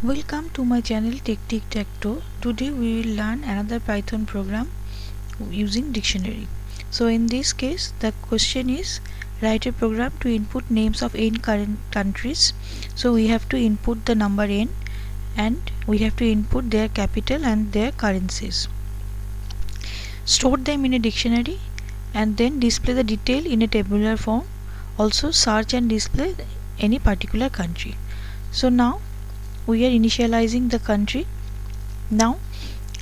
Welcome to my channel Tech Tic Tac Toe. Today we will learn another Python program using dictionary. So in this case the question is write a program to input names of n current countries. So we have to input the number n and we have to input their capital and their currencies. Store them in a dictionary and then display the detail in a tabular form. Also search and display any particular country. So now we are initializing the country. Now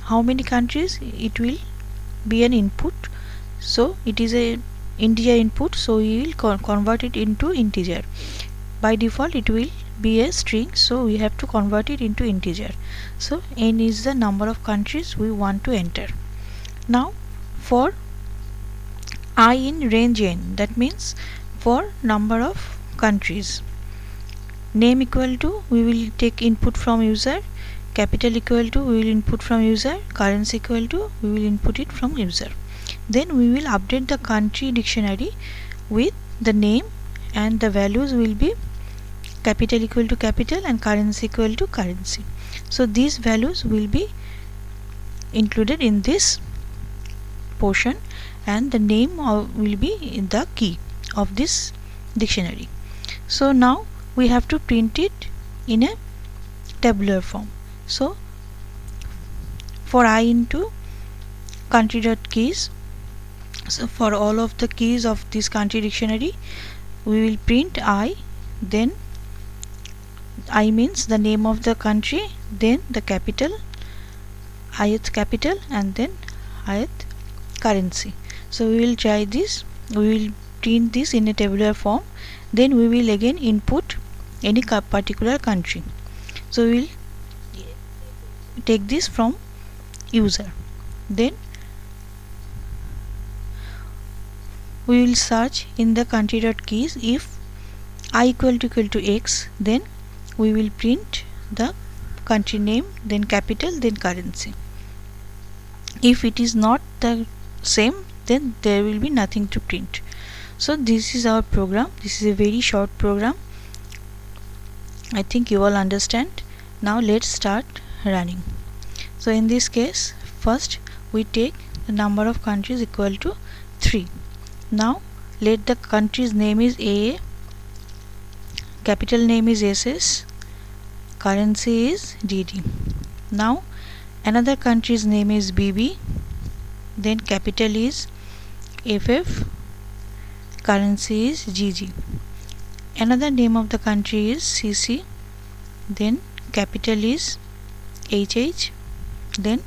how many countries, it will be an input. So it is a integer input, so we will convert it into integer. By default it will be a string, so we have to convert it into integer. So n is the number of countries we want to enter. Now for I in range n, that means for number of countries, name equal to, we will take input from user, capital equal to, we will input from user, currency equal to, we will input it from user. Then we will update the country dictionary with the name, and the values will be capital equal to capital and currency equal to currency. So these values will be included in this portion and the name will be in the key of this dictionary. So now we have to print it in a tabular form. So for I into country.keys, so for all of the keys of this country dictionary we will print I, then I means the name of the country, then the capital, ith capital, and then ith currency. So we will try this, we will print this in a tabular form, then we will again input any particular country. So we will take this from user, then we will search in the country.keys. If I equal to x, then we will print the country name, then capital, then currency. If it is not the same, then there will be nothing to print. So this is our program. This is a very short program. I think you all understand. Now let's start running. So in this case, first we take the number of countries equal to 3. Now let the country's name is AA, capital name is SS, currency is DD. Now another country's name is BB, then capital is FF, currency is GG. Another name of the country is CC, then capital is HH, then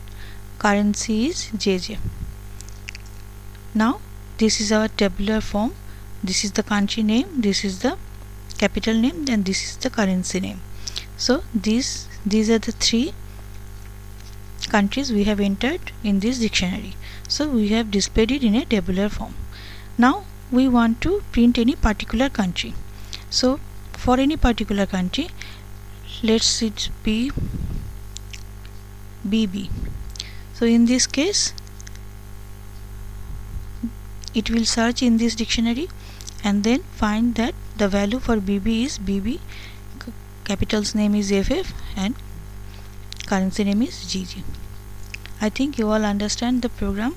currency is JJ. Now this is our tabular form. This is the country name, this is the capital name, and this is the currency name. So these are the 3 countries we have entered in this dictionary. So we have displayed it in a tabular form. Now we want to print any particular country. So for any particular country, let's it be BB. So in this case it will search in this dictionary and then find that the value for BB is BB, capital's name is FF, and currency name is GG. I think you all understand the program.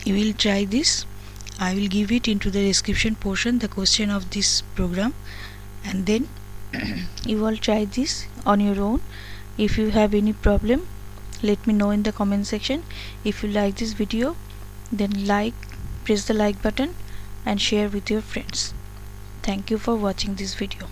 You will try this. I will give it into the description portion, the question of this program, and then you all try this on your own. If you have any problem, let me know in the comment section. If you like this video, then press the like button and share with your friends. Thank you for watching this video.